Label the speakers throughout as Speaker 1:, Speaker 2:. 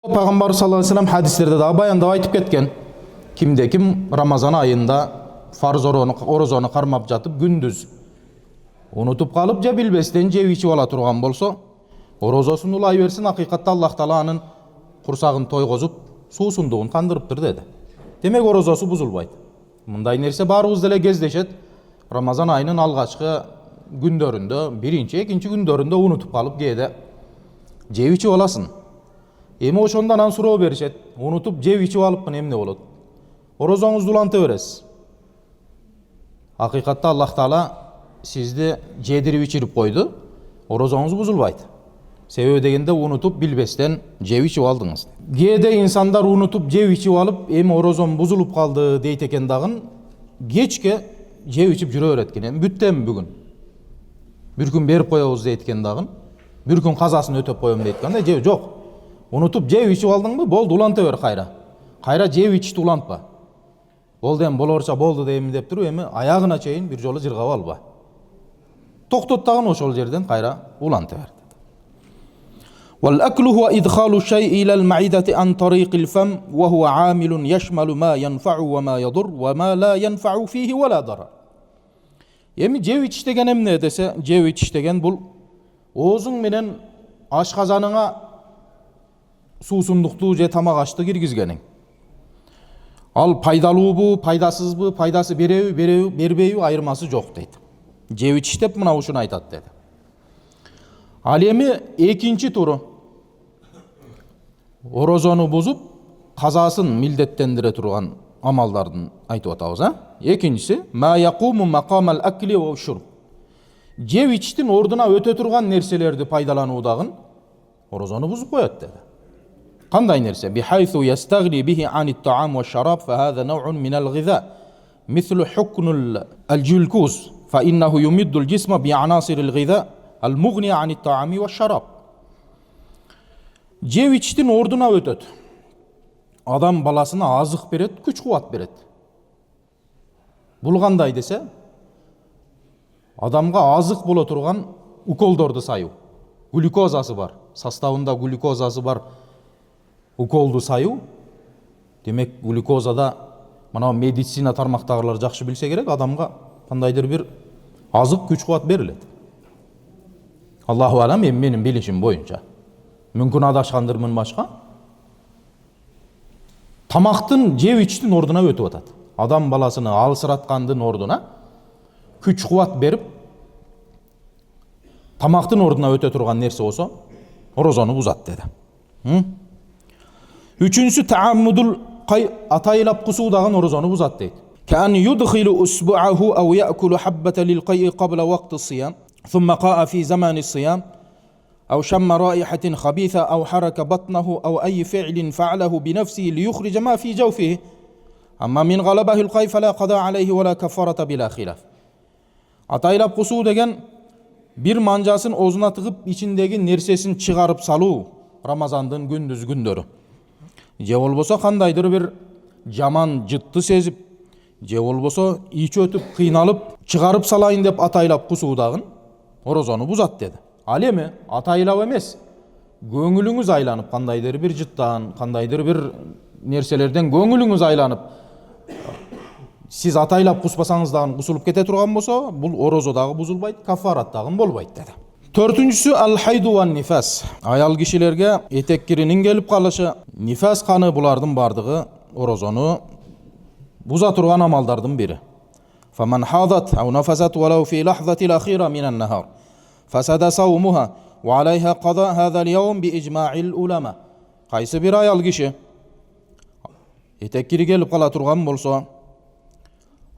Speaker 1: Peygamber sallallahu aleyhi ve sellem hadislerde daha bayandap aytıp ketken. Kimde kim Ramazan ayında farz orozonu karmap jatıp gündüz unutup kalıp je bilbestен je içip ala turgan bolsa, orozosун ulay bersin, hakikatta Allah Taala'nın kursagын toygozup suusundugун kandırıptır dedi. Demek orozosu buzulbayt. Mınday nerse barыбыз деле кездешет. Ramazan ayının algaçkı gündöründө, birinci, ekinci gündöründө unutup kalıp kээде je içip alasın. Эми ошондон анан суроо беришет. Унутуп жеп ичип алыпмын, эмне болот? Орозоңузду уланта бересиз. Hakikatta Allah Taala sizди жедирип ичирип койду. Орозоңуз бузулбайт. Себеби дегенде унутуп билбестен жеп ичип алдыңыз. Кээде инсандар унутуп жеп ичип алып, эми орозом бузулуп калды дейт экен дагы. Кечке жеп ичип жүрө берет экен. Эми бүттем бүгүн. Бир күн берип коебуз дейт экен дагы. Бир күн казасын өтөп коем дейт экен да, жок. Унутуп жеп ичип алдыңбы? Болду, уланта бер кайра. Кайра жеп ичти улантпа. Болду, эми болорча болду дейм деп туруп, эми аягына чейин бир жолу жыргап алба. Токтот дагы ошол жерден кайра уланта бер. والأكل هو إدخال الشيء إلى المعدة عن طريق الفم وهو عامل يشمل ما ينفع وما يضر وما لا ينفع فيه ولا ضرر. Эми жеп ич деген эмне десе, жеп ич деген бул оозуң менен ашказаныңа суусундукту же тамак ашты киргизгениң. Ал пайдалуубу, пайдасызбы, пайдасы береби, бербейби айырмасы жок дейт. Жеп ич деп мына ушуну айтат деди. Ал эми экинчи туру орозону бузуп казасын милдеттендире турган амалдардын айтып атабыз, Экинчиси ма якуму макамал акли ва шурб. Жеп ичтин ордуна өтө турган нерселерди пайдалануудагын орозону бузуп коет деди. Кандай нерсе? Бихайсу ястагни бихи ани таам ва шараб фахаза науъун минал гиза мислу хукнул алджулкуз фаиннаху юмиддул джисма бианасирил гиза al-mughni anit ta'ami wa sharab. Жеп ичтин ордуна өтөт. Адам баласына азык берет, күч кубат берет. Бул кандай десе, адамга азык боло турган уколдорду саю. Глюкозасы бар, составында глюкозасы бар уколду саю. Демек глюкозада мына медицина тармактагылар жакшы билсе керек, адамга кандайдыр бир азык күч кубат берилет. Аллаху алам, менин билишим боюнча. Мүмкүн адашкандырмын башка. Тамактын жеп ичтин ордуна өтүп атат. Адам баласыны алсыраткандын ордуна күч кубат берип, тамактын ордуна өтө турган нерсе болсо, орозону бузат деди. Үчүнчүсү тааммудул кай атайлап кусуу дагы орозону бузат дейт. Кан юдхилу усбуаху ау яакулу хаббата лил кайи qabla waqti as-siyam ثم قاء في زمان الصيام أو شم رائحة خبيثة أو حرك بطنه أو أي فعل فعله بنفسه ليخرج ما في جوفه أما من غلبه القيء فلا قضاء عليه ولا كفارة بلا خلاف. Атайлап кусуу деген бир манжасын оозуна тыгып ичиндеги нерсесин чыгарып салуу Рамазандын күндүз күндөрү. Же болбосо кандайдыр бир жаман жытты сезип, же болбосо ич өтүп кыйналып чыгарып салайын деп атайлап кусуудагын орозону бузат деди. Ал эми атайлап эмес, көңүлүңүз айланып, кандайдыр бир жыттан, кандайдыр бир нерселерден көңүлүңүз айланып, сиз атайлап куспасаңыз дагы кусулуп кете турган болсо, бул орозо дагы бузулбайт, кафарат дагы болбойт деди. Төртүнчүсү ал-хайду ва нифас. Аял кишилерге этек киринин келип калышы, нифас каны булардын бардыгы орозону буза турган амалдардын бири. فمن حاضت أو نفست ولو في لحظة الأخيرة من النهار فسد صومها وعليها قضاء هذا اليوم بإجماع العلماء. Кайсы бир аял киши этеккири келип кала турган болсо,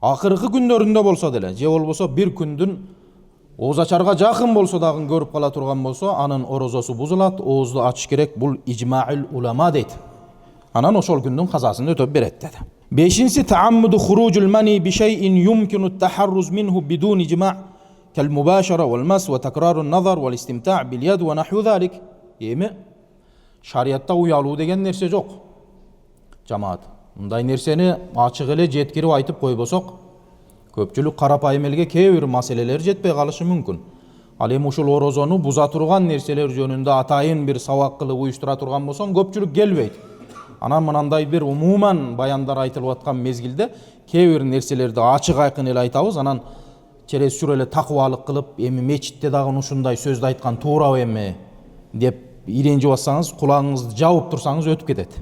Speaker 1: акыркы күндөрүндө болсо деле, же болбосо бир күндүн ооз ачарга жакын болсо дагы көрүп кала турган болсо, анын орозосу бузулат, оозду ачыш керек. Бул ижмаул улама дейт. Анан ошол күндүн казасын өтөп берет деди. Бешинчisi taammudu khurujul mani bi shay'in yumkinu at-taharruz minhu bidun ijma' kal mubashara wal mas wa takrar an-nazar wal istimta' bil yad wa nahwu zalik. Эми шариятта уялуу деген нерсе жок. Жамаат, мындай нерсени ачык эле жеткирип айтып койбосок, көпчүлүк карапайым элге кээ бир маселелер жетпей калышы мүмкүн. Ал эми ушул орозону буза турган нерселер жөнүндө атайын бир сабак кылып уюштура турган болсоң, көпчүлүк келбейт. Анан мынандай бир умуман баяндар айтылып аткан мезгилде кээ бир нерселерди ачык айкын эле айтабыз, анан через сүр эле такыбалык кылып, эми мечитте дагы ушундай сөздү айткан туурабы эми деп иренжип атсаңыз, кулагыңызды жабып турсаңыз өтүп кетет.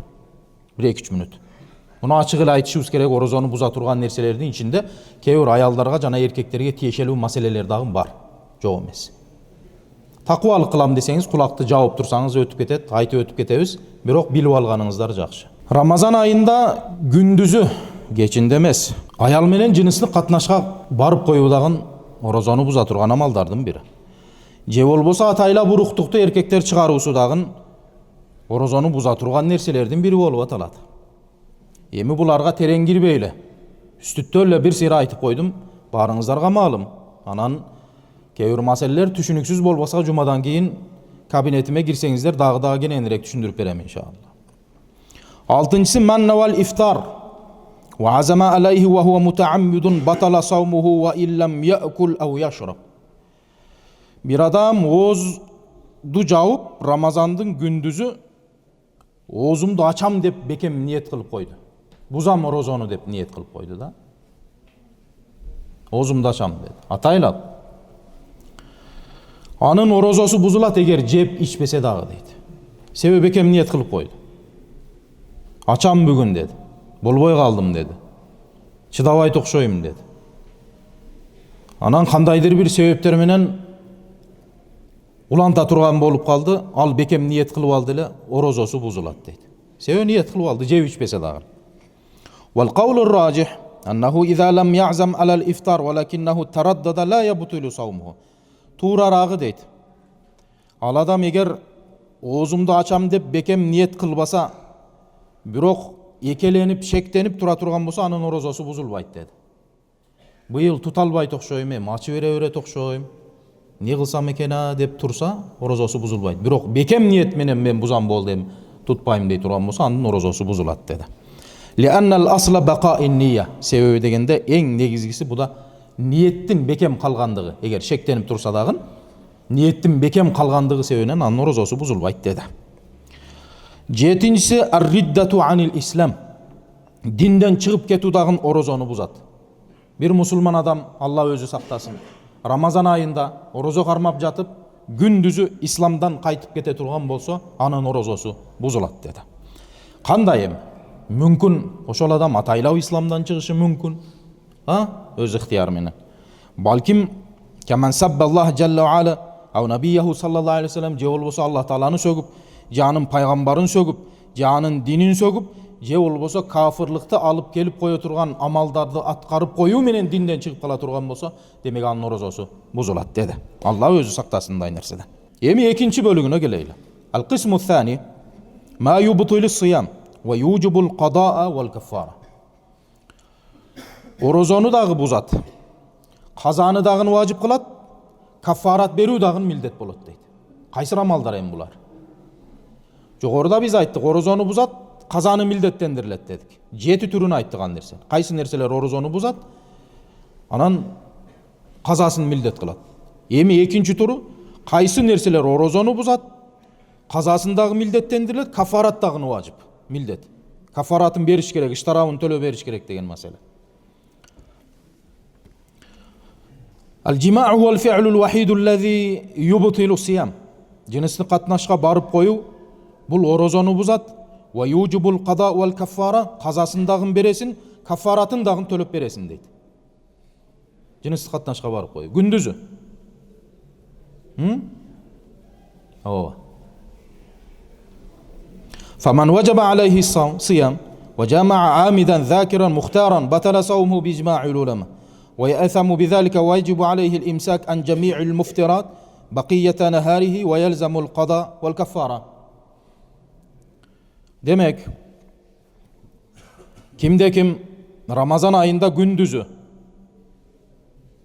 Speaker 1: 1-2 мүнөт. Муну ачык эле айтышыбыз керек, орозону буза турган нерселердин ичинде кээ бир аялдарга жана эркектерге тиешелүү маселелер дагы бар. Жок эмес. Такыбалык кылам десеңиз, кулакты жабып турсаңыз өтүп кетет, айтып өтүп кетебиз, бирок билип алганыңыздар жакшы. Рамазан айында күндүзү, кечинде эмес, аял менен жыныстык катнашка барып коюу дагы орозону буза турган амалдардын бири. Же болбосо атайлап уруктукту эркектер чыгаруусу дагы орозону буза турган нерселердин бири болуп аталат. Эми буларга терең кирбейли. Үстүттө эле бир сыйра айтып койдум, барыңыздарга маалым. Анан кээ бир маселелер түшүнүксүз болбосо жумадан кийин кабинетиме кирсеңиздер дагы кененирээк түшүндүрүп берем иншалла. 6-нчысы маннавал ифтар ва азама алейхи ва хува мутааммидун батала саумуху ва иллам яакул ау яшраб. Бир адам оозду жауып, Рамазандын күндүзү оозумду ачам деп бекем ниет кылып койду. Бузам орозону деп ниет кылып койду да. Оозумду ачам dedi. Атайлап. Анын орозосу бузулат эгер жеп ичпесе дагы дейт. Себеби бекем ниет кылып койду. Ачам бүгүн dedi. Болбой калдым dedi. Чыдабайт окшойм dedi. Анан кандайдыр бир себептер менен уланта турган болуп калды, ал бекем ниет кылып алды эле, орозосу бузулат дейт. Себеби ниет кылып алды, жеп ичпесе дагы. Вал каулур раджих аннаху иза лам яъзам алал ифтар валакиннаху тараддада ла ябтулу саумуху. Туурарагы дейт. Ал адам эгер оозумду ачам деп бекем ниет кылбаса, бирок экеленип, шектенип тура турган болсо, анын орозосу бузулбайт dedi. Быйыл тута албайт окшойм, ачы бере берет окшойм. Не кылсам экен деп турса, орозосу бузулбайт. Бирок бекем ниет менен мен бузам болдум, тутпайм дей турган болсо, анын орозосу бузулат dedi. Лианнал асла бакаин ния. Себеби дегенде эң негизгиси буда ниеттин бекем калгандыгы. Эгер шектенип турса дагы, ниеттин бекем калгандыгы себебинен анын орозосу бузулбайт dedi. 7-нчиси ар-риддату анил ислам. Динден чыгып кетүү дагы орозону бузат. Бир мусулман адам, Алла өзү сактасын, Рамазан айында орозо кармап жатып, күндүзү исламдан кайтып кете турган болсо, анын орозосу бузулат dedi. Кандай эми? Мүмкүн ошол адам атайлап исламдан чыгышы мүмкүн. Өз ыктыяр менен. Балким каман саббаллах жалла ва ала ау набийяху саллаллаху алейхи ва саллям, же болбосо Аллах тааланы сөгүп, же анын пайгамбарын сөгүп, же анын динин сөгүп, же болбосо кафырлыкты алып келип кое турган амалдарды аткарып коюу менен динден чыгып кала турган болсо, демек анын орозосу бузулат dedi. Алла өзү сактасын мындай нерседен. Эми экинчи бөлүгүнө келели. Ал-кисму ат-тани ма юбтилу сиям ва юджибул кадаа вал каффара. Орозону дагы бузат. Казаны дагы важип кылат, каффарат берүү дагы милдет болот дейт. Кайсы амалдар эми булар? Жогоруда биз айттык, орозону бузат, казаны милдеттендирилет дедик. 7 түрүн айттык ан нерсе. Кайсы нерселер орозону бузат, анан казасын милдет кылат. Эми экинчи туру, кайсы нерселер орозону бузат, казасын дагы милдеттендирилет, каффарат дагы важип, милдет. Каффаратын бериш керек, иштарабын төлөө бериш керек деген маселе. Al-jima' huwa al-fi'lu al-wahid alladhi yubtilu as-siyam. Жыныстык катнашка барып коюу бул орозону бузат. Ва юджибул када вал каффара, казасын дагы бересин, каффаратын дагы төлөп бересин дейт. Жыныстык катнашка барып коюу күндүзү. فمن وجب عليه الصيام وجامع عامدا ذاكرا مختارا بطل صومه بإجماع العلماء ويأثم بذلك ويجب عليه الإمساك عن جميع المفطرات بقية نهاره ويلزم القضاء والكفارة. Demek kimde Ramazan ayında gündüzü.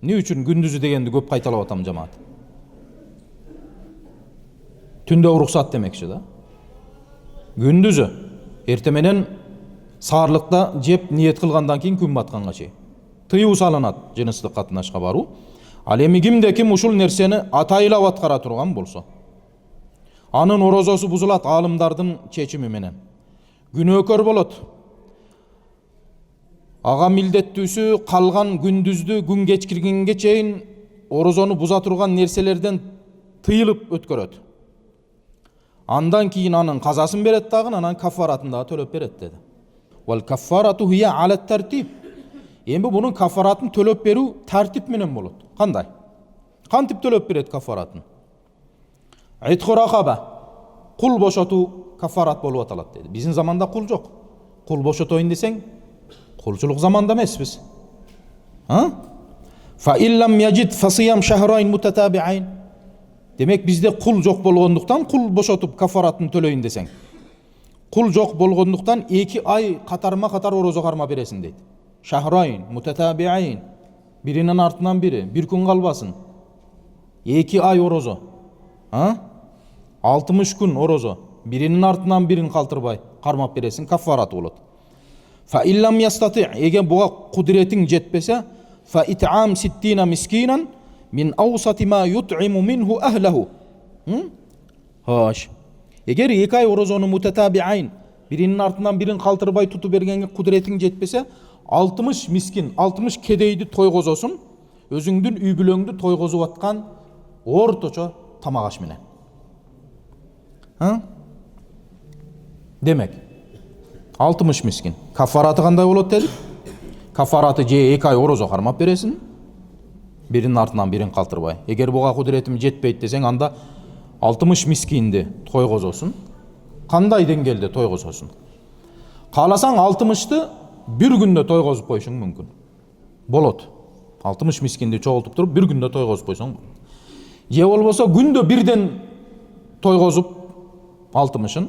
Speaker 1: Ne üçün gündüzü degendi köp kaytalap atam jamaat. Tünde ruhsat demekçi da. Gündüzü. Ertemenen саарлыкта жеп ниет кылгандан кийин күн батканга чейин тыюу салынат жыныстык катнашка баруу. Ал эми кимде-ким ушул нерсени атайлап аткара турган болсо, анын орозосу бузулат алымдардын чечими менен. Күнөөкөр болот. Ага милдеттүүсү калган күндүздү күн кечкиргенге чейин орозону буза турган нерселерден тыйылып өткөрөт. Андан кийин анын казасын берет дагы, анан кафаратын дагы төлөп берет деди. Вал кафарату хия аля тартиб. Эми бунун кафаратын төлөп берүү тартип менен болот. Кандай? Кантип төлөп берет кафаратын? Итху рахаба. Кул бошотуу кафарат болуп аталат деди. Биздин заманда кул жок. Кул бошотоюн десең, кулчулук заманда эмеспиз. Фа иллам яжид фасиям шахрайн мутатабиайн. Демек бизде кул жок болгондуктан кул бошотуп кафаратын төлөйүн десең. Кул жок болгондуктан 2 ай катарма катар орозо карма бересиң дейт. Шахрайн мутатабиайн. Биринин артынан бири, бир күн калбасын. 2 ай орозо. 60 күн орозо. Биринин артынан бирин калтырбай кармап бересиң, кафараты болот. Фа иллам ястати, эгер буга кудретиң жетпесе, фа ит'ам 60 мискинан мин аусати ма ют'иму минху ахлаху. Хош. Эгер 2 ай орозону мутатабиайн, биринин артынан бирин калтырбай тутуп бергенге кудретиң жетпесе, 60 мискин, 60 кедейди тойгозосуң, өзүңдүн үй бүлөңдү тойгозуп аткан орточо тамак аш менен. Демек 60 мискин. Кафараты кандай болот дедик? Кафараты же 2 ай орозо кармап бересиң, биринин артынан бирин калтырбай. Эгер буга кудретим жетпейт десең, анда 60 мискинди тойгозосуң. Кандай деңгээлде тойгозосуң? Кааласаң 60ты бир күндө тойгозуп койушуң мүмкүн. Болот. 60 мискинди чогултуп туруп бир күндө тойгозуп койсоң. Же болбосо күндө бирден тойгозуп 60-ын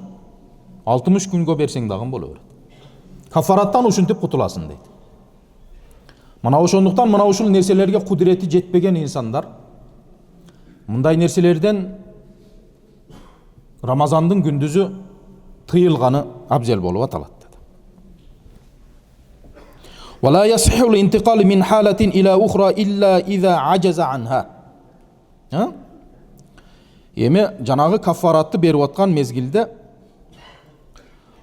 Speaker 1: 60 күнгө берсең дагы боло берет. Кафараттан ушинтип кутуласың дейт. Мына ошондуктан мына ушул нерселерге кудрети жетпеген инсандар мындай нерселерден Рамазандын күндүзү тыйылганы абзел болуп аталат. ولا يصح الانتقال من حالة إلى أخرى إلا إذا عجز عنها. Эми жанагы кафаратты берип аткан мезгилде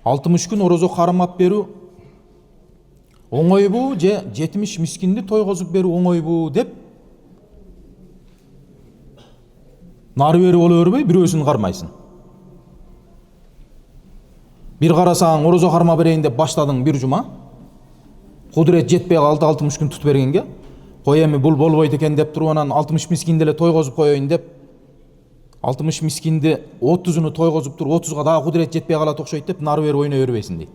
Speaker 1: 60 күн орозо кармап берүү оңойбу же 70 мискинди тойгозуп берүү оңойбу деп нары бери боло бербей бирөөсүн кармайсың. Бир карасаң орозо карма берейин деп баштадың бир жума. Кудурет жетпей калды 60 күн тутуп бергенге. Кой эми бул болбойт экен деп туруп анан 60 мискинди эле тойгозуп коеюн деп 60 мискинди 30-уну тойгозуп туруп 30га дагы кудурет жетпей калат окшойт деп нары бери ойной бербейсиң дейт.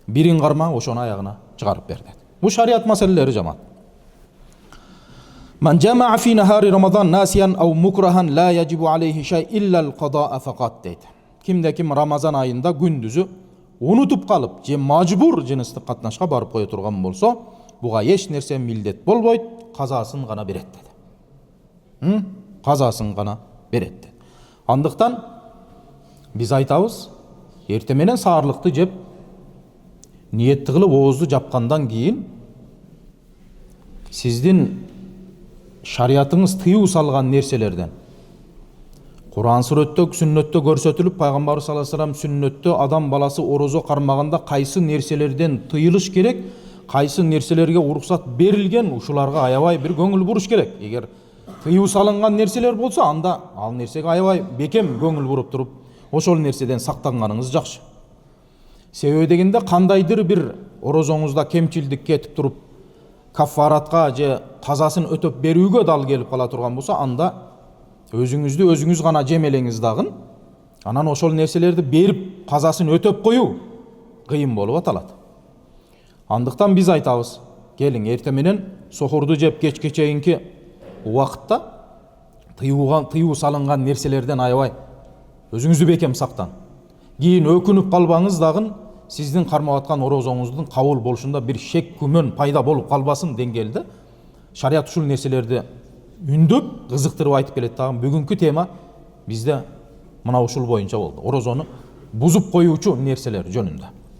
Speaker 1: Бирин карма ошону аягына чыгарып бер дейт. Бул шариат маселелери жамаат. Ман жамаа фи нахари рамазан насиян ау мукрахан ла яжибу алейхи шай илля ал-кадаа факат дейт. Кимде-ким Рамазан айында күндүзү унутуп калып же мажбур жыныстык катнашка барып кое турган болсо, буга эч нерсе милдет болбойт, казасын гана берет деди. Казасын гана берет деди. Андыктан биз айтабыз, эрте менен саарлыкты жеп ниетти кылып оозду жапкандан кийин сиздин шариятыңыз тыюу салган нерселерден Кур'ан сүрөттө, сүннөттө көрсөтүлүп, пайгамбар саллаллаху алейхи вассалам сүннөттө адам баласы орозо кармаганда кайсы нерселерден тыйылыш керек, кайсы нерселерге уруксат берилген, ушуларга аябай бир көңүл буруш керек. Эгер тыюу салынган нерселер болсо, анда ал нерсеге аябай бекем көңүл буруп туруп, ошол нерседен сактанганыңыз жакшы. Себеби дегенде кандайдыр бир орозоңузда кемчилдик кетип туруп, кафаратка же казасын өтөп берүүгө дал келип кала турган болсо, анда өзүңүздү өзүңүз гана жемелеңиз дагы, анан ошол нерселерди берип казасын өтөп коюу кыйын болуп аталат. Андыктан биз айтабыз, келиң эрте менен сохурду жеп кечке чейинки убакытта тыюу салынган нерселерден аябай өзүңүздү бекем сактан. Кийин өкүнүп калбаңыз дагы, сиздин кармап аткан орозоңуздун кабыл болушунда бир шек күмөн пайда болуп калбасын деңгээлде шарият ушул нерселерди үндөп, кызыктырып айтып келет дагы. Бүгүнкү тема бизде мына ушул боюнча болду. Орозону бузуп коюучу нерселер жөнүндө.